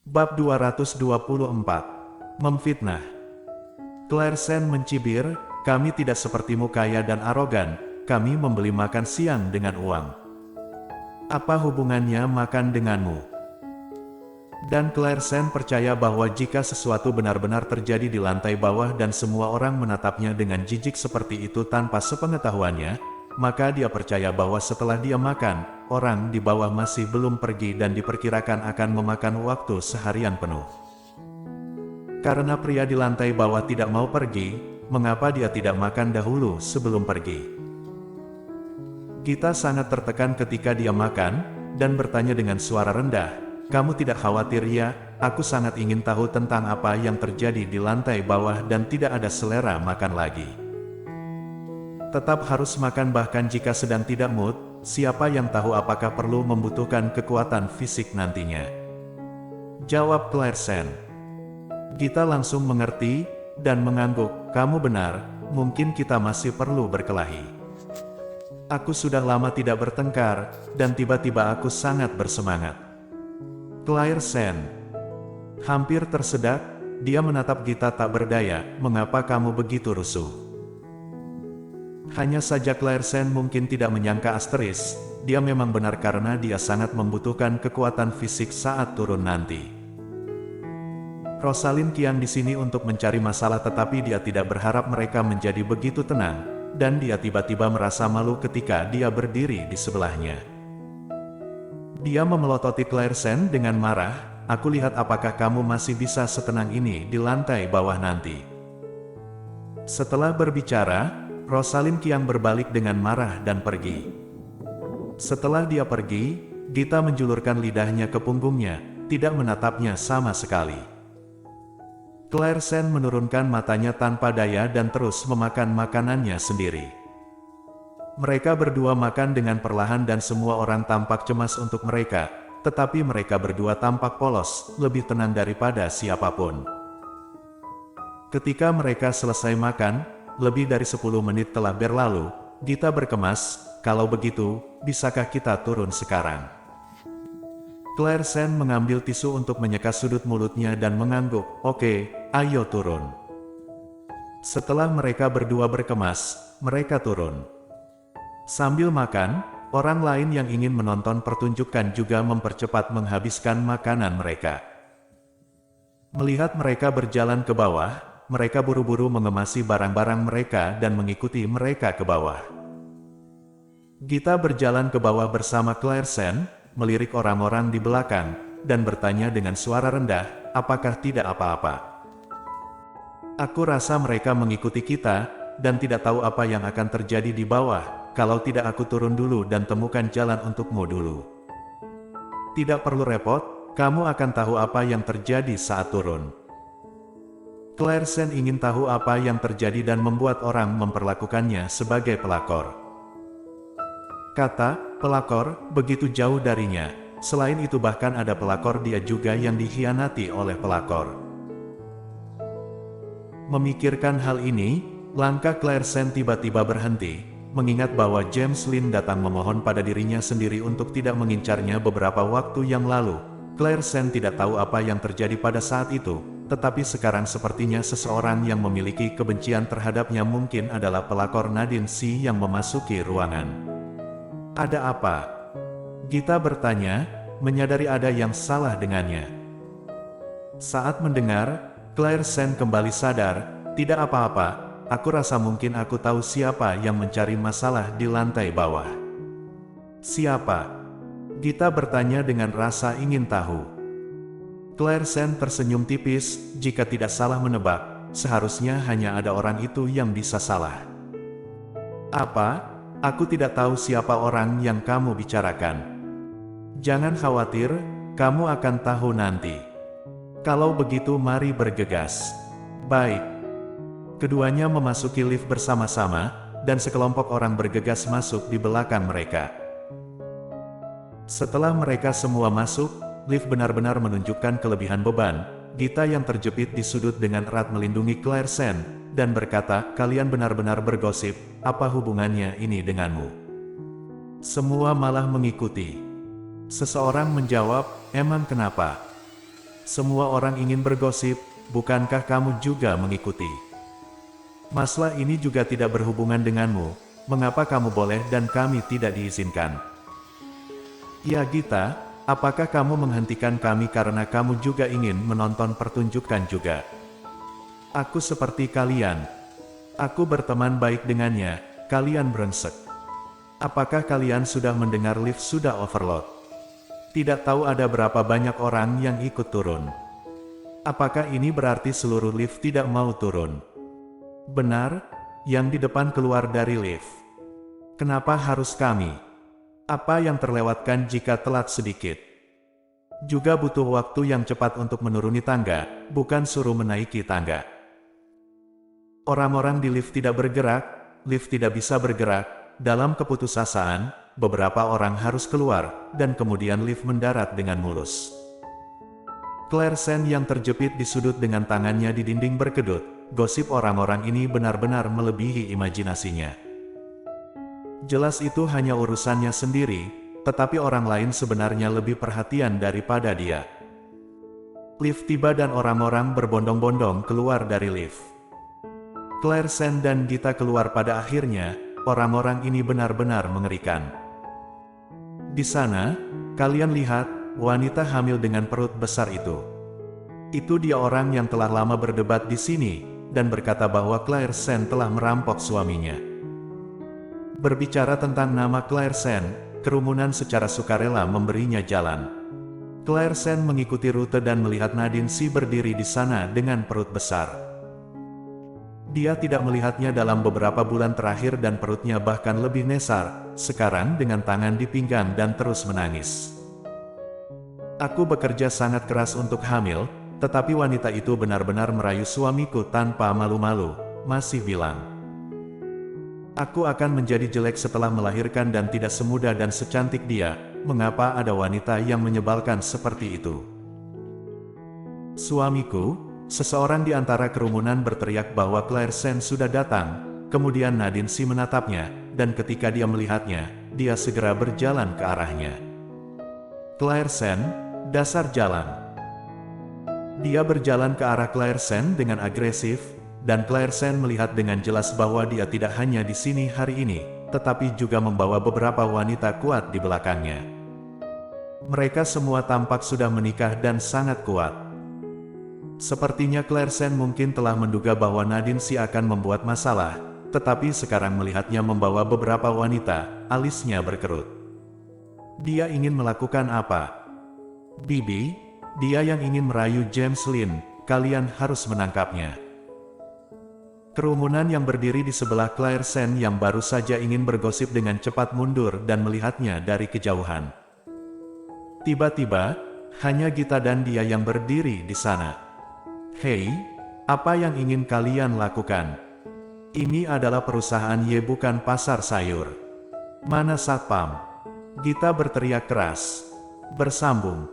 Bab 224. Memfitnah. Clairsen mencibir, "Kami tidak sepertimu kaya dan arogan, kami membeli makan siang dengan uang. Apa hubungannya makan denganmu?" Dan Clairsen percaya bahwa jika sesuatu benar-benar terjadi di lantai bawah dan semua orang menatapnya dengan jijik seperti itu tanpa sepengetahuannya, maka dia percaya bahwa setelah dia makan, orang di bawah masih belum pergi dan diperkirakan akan memakan waktu seharian penuh. Karena pria di lantai bawah tidak mau pergi, mengapa dia tidak makan dahulu sebelum pergi? Gita sangat tertekan ketika dia makan, dan bertanya dengan suara rendah, "Kamu tidak khawatir ya? Aku sangat ingin tahu tentang apa yang terjadi di lantai bawah dan tidak ada selera makan lagi. Tetap harus makan bahkan jika sedang tidak mood, siapa yang tahu apakah perlu membutuhkan kekuatan fisik nantinya?" Jawab Clairsen. Gita langsung mengerti, dan mengangguk, "Kamu benar, mungkin kita masih perlu berkelahi. Aku sudah lama tidak bertengkar, dan tiba-tiba aku sangat bersemangat." Clairsen hampir tersedak, dia menatap Gita tak berdaya, "Mengapa kamu begitu rusuh?" Hanya saja Clairsen mungkin tidak menyangka asteris, dia memang benar karena dia sangat membutuhkan kekuatan fisik saat turun nanti. Rosalind Qian di sini untuk mencari masalah tetapi dia tidak berharap mereka menjadi begitu tenang, dan dia tiba-tiba merasa malu ketika dia berdiri di sebelahnya. Dia memelototi Clairsen dengan marah, "Aku lihat apakah kamu masih bisa setenang ini di lantai bawah nanti." Setelah berbicara, Rosalind Qian berbalik dengan marah dan pergi. Setelah dia pergi, Gita menjulurkan lidahnya ke punggungnya, tidak menatapnya sama sekali. Clairsen menurunkan matanya tanpa daya dan terus memakan makanannya sendiri. Mereka berdua makan dengan perlahan dan semua orang tampak cemas untuk mereka, tetapi mereka berdua tampak polos, lebih tenang daripada siapapun. Ketika mereka selesai makan, lebih dari 10 menit telah berlalu, Gita berkemas, "Kalau begitu, bisakah kita turun sekarang?" Clairsen mengambil tisu untuk menyeka sudut mulutnya dan mengangguk, "Oke, ayo turun." Setelah mereka berdua berkemas, mereka turun. Sambil makan, orang lain yang ingin menonton pertunjukan juga mempercepat menghabiskan makanan mereka. Melihat mereka berjalan ke bawah, mereka buru-buru mengemasi barang-barang mereka dan mengikuti mereka ke bawah. Gita berjalan ke bawah bersama Clairsen, melirik orang-orang di belakang, dan bertanya dengan suara rendah, "Apakah tidak apa-apa? Aku rasa mereka mengikuti kita, dan tidak tahu apa yang akan terjadi di bawah, kalau tidak aku turun dulu dan temukan jalan untukmu dulu." "Tidak perlu repot, kamu akan tahu apa yang terjadi saat turun." Clairsen ingin tahu apa yang terjadi dan membuat orang memperlakukannya sebagai pelakor. Kata pelakor begitu jauh darinya. Selain itu bahkan ada pelakor dia juga yang dikhianati oleh pelakor. Memikirkan hal ini, langkah Clairsen tiba-tiba berhenti, mengingat bahwa James Lin datang memohon pada dirinya sendiri untuk tidak mengincarnya beberapa waktu yang lalu. Clairsen tidak tahu apa yang terjadi pada saat itu, tetapi sekarang sepertinya seseorang yang memiliki kebencian terhadapnya mungkin adalah pelakor Nadine Si yang memasuki ruangan. "Ada apa?" Gita bertanya, menyadari ada yang salah dengannya. Saat mendengar, Clairsen kembali sadar, "Tidak apa-apa, aku rasa mungkin aku tahu siapa yang mencari masalah di lantai bawah." "Siapa?" Gita bertanya dengan rasa ingin tahu. Clairsen tersenyum tipis, "Jika tidak salah menebak, seharusnya hanya ada orang itu yang bisa salah." "Apa? Aku tidak tahu siapa orang yang kamu bicarakan." "Jangan khawatir, kamu akan tahu nanti." "Kalau begitu mari bergegas." "Baik." Keduanya memasuki lift bersama-sama, dan sekelompok orang bergegas masuk di belakang mereka. Setelah mereka semua masuk, lift benar-benar menunjukkan kelebihan beban. Gita yang terjepit di sudut dengan erat melindungi Clairsen, dan berkata, "Kalian benar-benar bergosip, apa hubungannya ini denganmu?" Semua malah mengikuti. Seseorang menjawab, "Emang kenapa?" Semua orang ingin bergosip, bukankah kamu juga mengikuti? Masalah ini juga tidak berhubungan denganmu, mengapa kamu boleh dan kami tidak diizinkan? Ya Gita, apakah kamu menghentikan kami karena kamu juga ingin menonton pertunjukan juga? Aku seperti kalian. Aku berteman baik dengannya, kalian brengsek. Apakah kalian sudah mendengar lift sudah overload? Tidak tahu ada berapa banyak orang yang ikut turun. Apakah ini berarti seluruh lift tidak mau turun? Benar, yang di depan keluar dari lift. Kenapa harus kami? Apa yang terlewatkan jika telat sedikit? Juga butuh waktu yang cepat untuk menuruni tangga, bukan suruh menaiki tangga. Orang-orang di lift tidak bergerak, lift tidak bisa bergerak. Dalam keputusasaan, beberapa orang harus keluar, dan kemudian lift mendarat dengan mulus. Claire Sen yang terjepit di sudut dengan tangannya di dinding berkedut, gosip orang-orang ini benar-benar melebihi imajinasinya. Jelas itu hanya urusannya sendiri, tetapi orang lain sebenarnya lebih perhatian daripada dia. Lift tiba dan orang-orang berbondong-bondong keluar dari lift. Claire Sen dan Gita keluar pada akhirnya. Orang-orang ini benar-benar mengerikan. Di sana, kalian lihat, wanita hamil dengan perut besar itu. Itu dia orang yang telah lama berdebat di sini, dan berkata bahwa Claire Sen telah merampok suaminya. Berbicara tentang nama Claire Sen, kerumunan secara sukarela memberinya jalan. Claire Sen mengikuti rute dan melihat Nadine Si berdiri di sana dengan perut besar. Dia tidak melihatnya dalam beberapa bulan terakhir dan perutnya bahkan lebih nesar, sekarang dengan tangan di pinggang dan terus menangis. Aku bekerja sangat keras untuk hamil, tetapi wanita itu benar-benar merayu suamiku tanpa malu-malu, masih bilang. Aku akan menjadi jelek setelah melahirkan dan tidak semudah dan secantik dia, mengapa ada wanita yang menyebalkan seperti itu? Suamiku. Seseorang di antara kerumunan berteriak bahwa Claire Sen sudah datang, kemudian Nadine Si menatapnya, dan ketika dia melihatnya, dia segera berjalan ke arahnya. Claire Sen, dasar jalan. Dia berjalan ke arah Claire Sen dengan agresif, dan Claire Sen melihat dengan jelas bahwa dia tidak hanya di sini hari ini, tetapi juga membawa beberapa wanita kuat di belakangnya. Mereka semua tampak sudah menikah dan sangat kuat. Sepertinya Claire Sen mungkin telah menduga bahwa Nadine Si akan membuat masalah, tetapi sekarang melihatnya membawa beberapa wanita, alisnya berkerut. Dia ingin melakukan apa? Bibi, dia yang ingin merayu James Lin, kalian harus menangkapnya. Kerumunan yang berdiri di sebelah Claire Sen yang baru saja ingin bergosip dengan cepat mundur dan melihatnya dari kejauhan. Tiba-tiba, hanya Gita dan dia yang berdiri di sana. Hei, apa yang ingin kalian lakukan? Ini adalah perusahaan Ye bukan pasar sayur. Mana satpam? Gita berteriak keras. Bersambung.